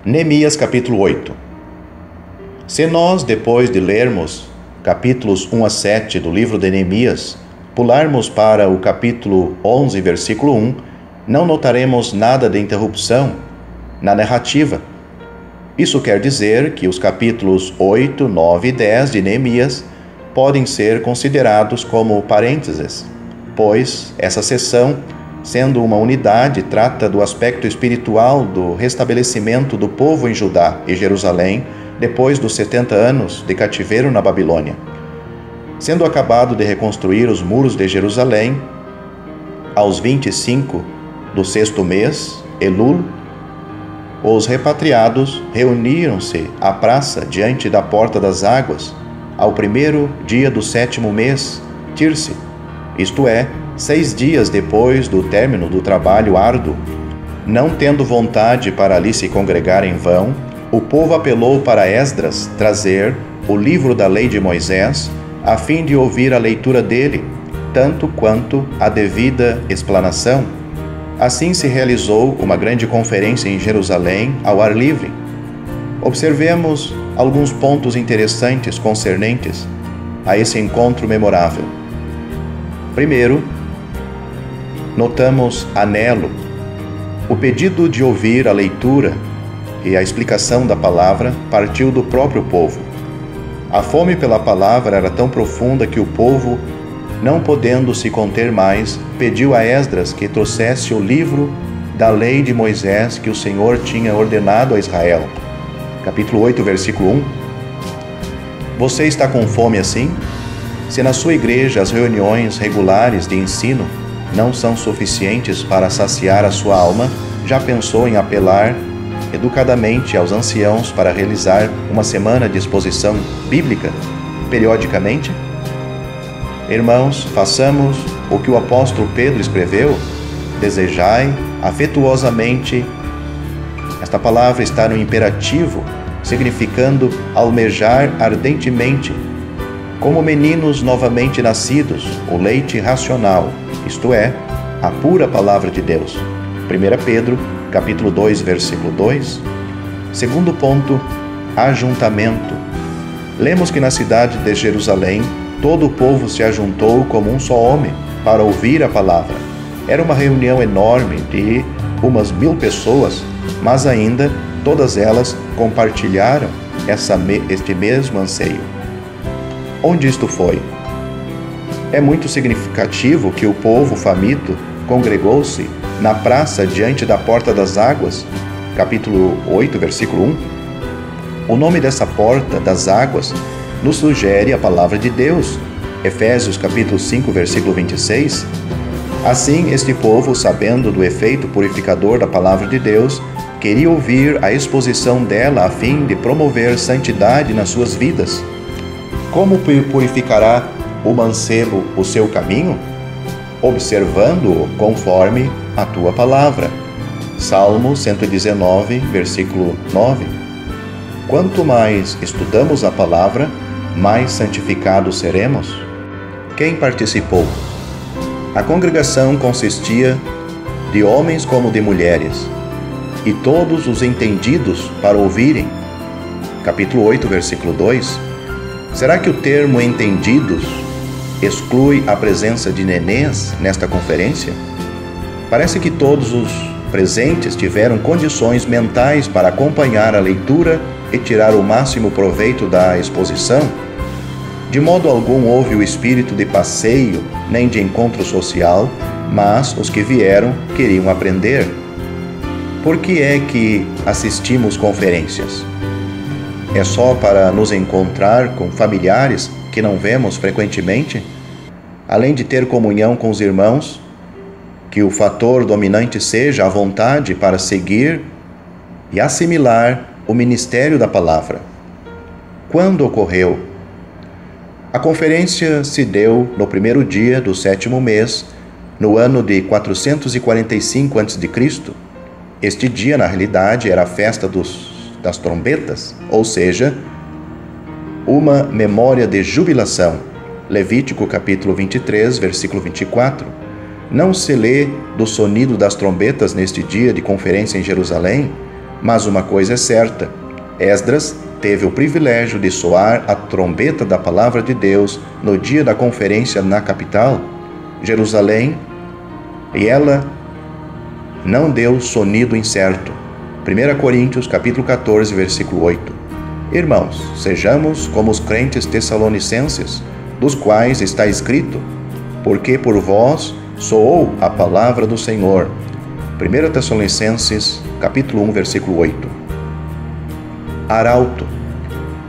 Neemias capítulo 8. Se nós, depois de lermos capítulos 1 a 7 do livro de Neemias, pularmos para o capítulo 11, versículo 1, não notaremos nada de interrupção na narrativa. Isso quer dizer que os capítulos 8, 9 e 10 de Neemias podem ser considerados como parênteses, pois essa seção, sendo uma unidade, trata do aspecto espiritual do restabelecimento do povo em Judá e Jerusalém depois dos 70 anos de cativeiro na Babilônia. Sendo acabado de reconstruir os muros de Jerusalém, aos 25 do 6º mês, Elul, os repatriados reuniram-se à praça diante da Porta das Águas, ao 1º dia do 7º mês, Tirse, isto é, 6 dias depois do término do trabalho árduo. Não tendo vontade para ali se congregar em vão, o povo apelou para Esdras trazer o livro da lei de Moisés, a fim de ouvir a leitura dele, tanto quanto a devida explanação. Assim se realizou uma grande conferência em Jerusalém, ao ar livre. Observemos alguns pontos interessantes concernentes a esse encontro memorável. Primeiro, notamos anelo. O pedido de ouvir a leitura e a explicação da palavra partiu do próprio povo. A fome pela palavra era tão profunda que o povo, não podendo se conter mais, pediu a Esdras que trouxesse o livro da lei de Moisés que o Senhor tinha ordenado a Israel. Capítulo 8, versículo 1. Você está com fome assim? Se na sua igreja as reuniões regulares de ensino não são suficientes para saciar a sua alma, já pensou em apelar educadamente aos anciãos para realizar uma semana de exposição bíblica periodicamente? Irmãos, façamos o que o apóstolo Pedro escreveu: desejai afetuosamente. Esta palavra está no imperativo, significando almejar ardentemente, como meninos novamente nascidos, o leite racional, isto é, a pura palavra de Deus. 1 Pedro, capítulo 2, versículo 2. Segundo ponto, ajuntamento. Lemos que na cidade de Jerusalém, todo o povo se ajuntou como um só homem para ouvir a palavra. Era uma reunião enorme de umas 1000 pessoas, mas ainda todas elas compartilharam este mesmo anseio. Onde isto foi? É muito significativo que o povo faminto congregou-se na praça diante da Porta das Águas, capítulo 8, versículo 1. O nome dessa Porta das Águas nos sugere a palavra de Deus, Efésios capítulo 5, versículo 26. Assim, este povo, sabendo do efeito purificador da palavra de Deus, queria ouvir a exposição dela a fim de promover santidade nas suas vidas. Como purificará o mancebo o seu caminho? Observando-o conforme a tua palavra. Salmo 119, versículo 9. Quanto mais estudamos a palavra, mais santificados seremos. Quem participou? A congregação consistia de homens como de mulheres, e todos os entendidos para ouvirem. Capítulo 8, versículo 2. Será que o termo entendidos exclui a presença de nenês nesta conferência? Parece que todos os presentes tiveram condições mentais para acompanhar a leitura e tirar o máximo proveito da exposição. De modo algum houve o espírito de passeio nem de encontro social, mas os que vieram queriam aprender. Por que é que assistimos conferências? É só para nos encontrar com familiares que não vemos frequentemente? Além de ter comunhão com os irmãos, que o fator dominante seja a vontade para seguir e assimilar o ministério da palavra. Quando ocorreu? A conferência se deu no 1º dia do 7º mês, no ano de 445 a.C. Este dia, na realidade, era a festa das trombetas, ou seja, uma memória de jubilação. Levítico capítulo 23, versículo 24. Não se lê do sonido das trombetas neste dia de conferência em Jerusalém, Mas uma coisa é certa: Esdras teve o privilégio de soar a trombeta da palavra de Deus no dia da conferência na capital, Jerusalém, e ela não deu sonido incerto. 1 Coríntios capítulo 14, versículo 8. Irmãos, sejamos como os crentes tessalonicenses, dos quais está escrito: porque por vós soou a palavra do Senhor. 1 Tessalonicenses capítulo 1, versículo 8. Arauto.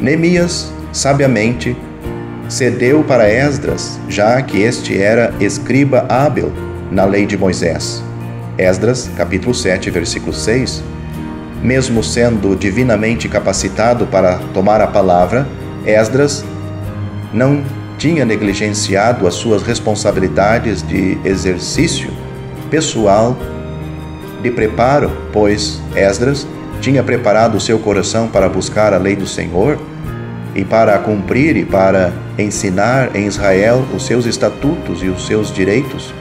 Neemias, sabiamente, cedeu para Esdras, já que este era escriba hábil na lei de Moisés. Esdras, capítulo 7, versículo 6. Mesmo sendo divinamente capacitado para tomar a palavra, Esdras não tinha negligenciado as suas responsabilidades de exercício pessoal de preparo, pois Esdras tinha preparado o seu coração para buscar a lei do Senhor e para cumprir e para ensinar em Israel os seus estatutos e os seus direitos.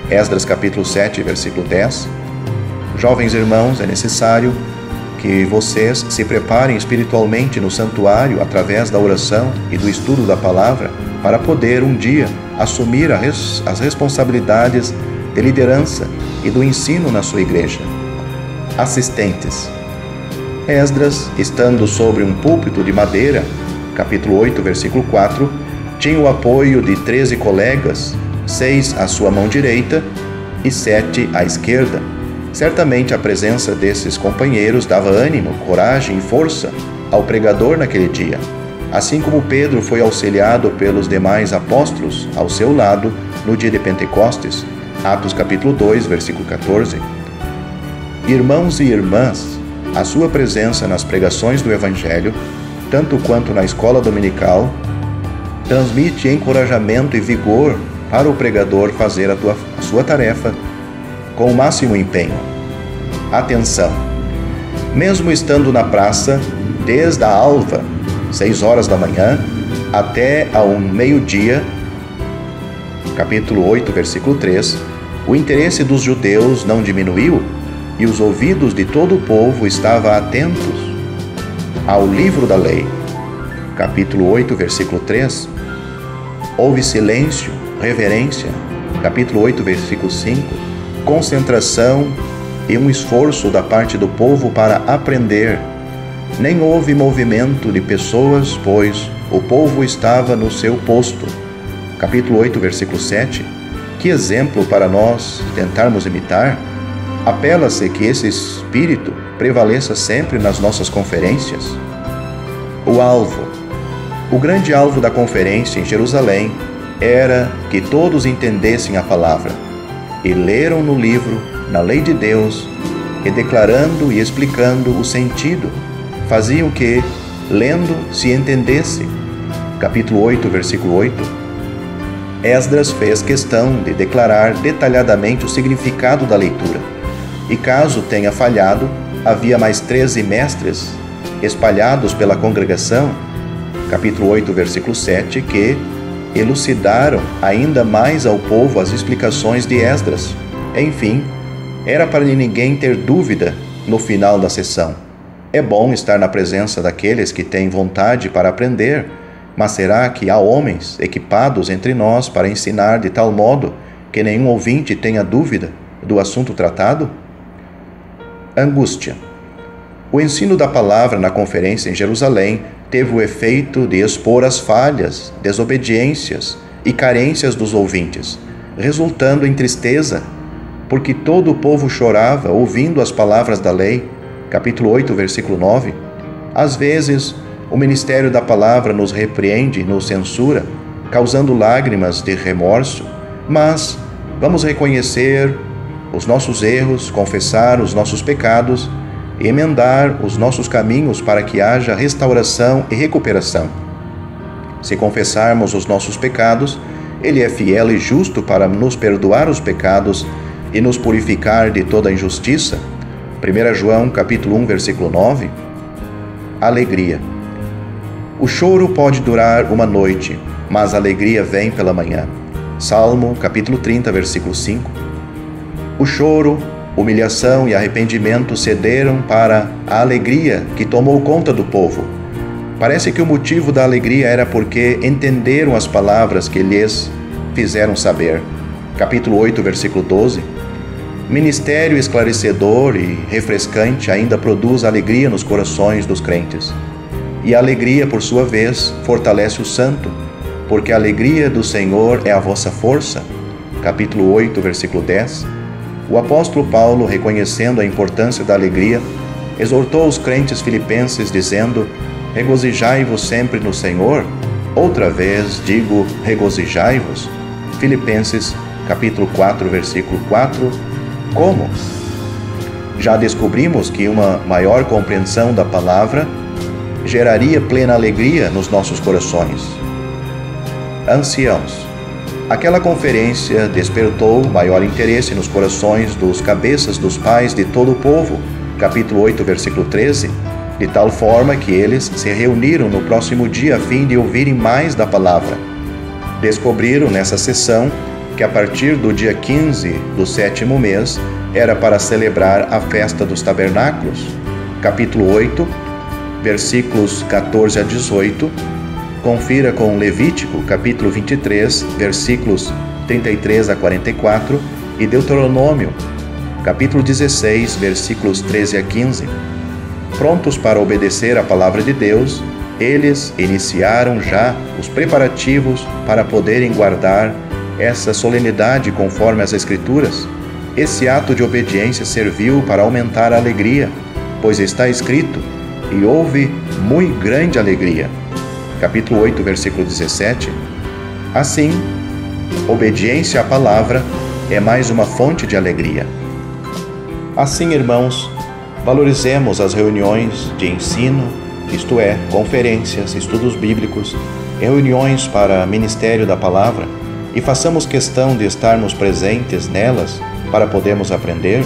Esdras capítulo 7, versículo 10. Jovens irmãos, é necessário que vocês se preparem espiritualmente no santuário através da oração e do estudo da palavra para poder um dia assumir as responsabilidades de liderança e do ensino na sua igreja. Assistentes. Esdras, estando sobre um púlpito de madeira, capítulo 8, versículo 4, tinha o apoio de 13 colegas, 6 à sua mão direita e 7 à esquerda. Certamente a presença desses companheiros dava ânimo, coragem e força ao pregador naquele dia, assim como Pedro foi auxiliado pelos demais apóstolos ao seu lado no dia de Pentecostes. Atos capítulo 2, versículo 14. Irmãos e irmãs, a sua presença nas pregações do Evangelho, tanto quanto na escola dominical, transmite encorajamento e vigor para o pregador fazer a sua tarefa com o máximo empenho. Atenção! Mesmo estando na praça, desde a alva, 6 horas da manhã, até ao meio-dia, capítulo 8, versículo 3, o interesse dos judeus não diminuiu e os ouvidos de todo o povo estavam atentos ao livro da lei. Capítulo 8, versículo 3. Houve silêncio, reverência. Capítulo 8, versículo 5. Concentração e um esforço da parte do povo para aprender. Nem houve movimento de pessoas, pois o povo estava no seu posto. Capítulo 8, versículo 7. Que exemplo para nós tentarmos imitar? Apela-se que esse espírito prevaleça sempre nas nossas conferências. O alvo. O grande alvo da conferência em Jerusalém era que todos entendessem a palavra e leram no livro, na lei de Deus, e declarando e explicando o sentido, faziam que, lendo, se entendesse. Capítulo 8, versículo 8. Esdras fez questão de declarar detalhadamente o significado da leitura. E caso tenha falhado, havia mais 13 mestres espalhados pela congregação, capítulo 8, versículo 7, que elucidaram ainda mais ao povo as explicações de Esdras. Enfim, era para ninguém ter dúvida no final da sessão. É bom estar na presença daqueles que têm vontade para aprender, mas será que há homens equipados entre nós para ensinar de tal modo que nenhum ouvinte tenha dúvida do assunto tratado? Angústia. O ensino da palavra na conferência em Jerusalém teve o efeito de expor as falhas, desobediências e carências dos ouvintes, resultando em tristeza, porque todo o povo chorava ouvindo as palavras da lei. Capítulo 8, versículo 9. Às vezes, o ministério da palavra nos repreende e nos censura, causando lágrimas de remorso, mas vamos reconhecer os nossos erros, confessar os nossos pecados e emendar os nossos caminhos para que haja restauração e recuperação. Se confessarmos os nossos pecados, Ele é fiel e justo para nos perdoar os pecados e nos purificar de toda injustiça. 1 João capítulo 1, versículo 9. Alegria. O choro pode durar uma noite, mas a alegria vem pela manhã. Salmo capítulo 30, versículo 5. O choro Humilhação e arrependimento cederam para a alegria que tomou conta do povo. Parece que o motivo da alegria era porque entenderam as palavras que lhes fizeram saber. Capítulo 8, versículo 12. Ministério esclarecedor e refrescante ainda produz alegria nos corações dos crentes. E a alegria, por sua vez, fortalece o santo, porque a alegria do Senhor é a vossa força. Capítulo 8, versículo 10. O apóstolo Paulo, reconhecendo a importância da alegria, exortou os crentes filipenses dizendo: regozijai-vos sempre no Senhor. Outra vez digo, regozijai-vos. Filipenses, capítulo 4, versículo 4. Como? Já descobrimos que uma maior compreensão da palavra geraria plena alegria nos nossos corações. Anciãos. Aquela conferência despertou maior interesse nos corações dos cabeças dos pais de todo o povo. Capítulo 8, versículo 13. De tal forma que eles se reuniram no próximo dia a fim de ouvirem mais da palavra. Descobriram nessa sessão que a partir do dia 15 do 7º mês era para celebrar a festa dos tabernáculos. Capítulo 8, versículos 14 a 18. Confira com Levítico, capítulo 23, versículos 33 a 44 e Deuteronômio, capítulo 16, versículos 13 a 15. Prontos para obedecer à palavra de Deus, eles iniciaram já os preparativos para poderem guardar essa solenidade conforme as Escrituras. Esse ato de obediência serviu para aumentar a alegria, pois está escrito: e houve muito grande alegria. Capítulo 8, versículo 17. Assim, obediência à palavra é mais uma fonte de alegria. Assim, irmãos, valorizemos as reuniões de ensino, isto é, conferências, estudos bíblicos, reuniões para ministério da palavra, e façamos questão de estarmos presentes nelas para podermos aprender.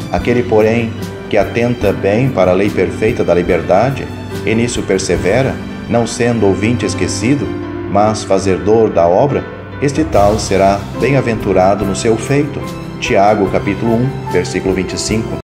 Aquele, porém, que atenta bem para a lei perfeita da liberdade, e nisso persevera, não sendo ouvinte esquecido, mas fazedor da obra, este tal será bem-aventurado no seu feito. Tiago, capítulo 1, versículo 25.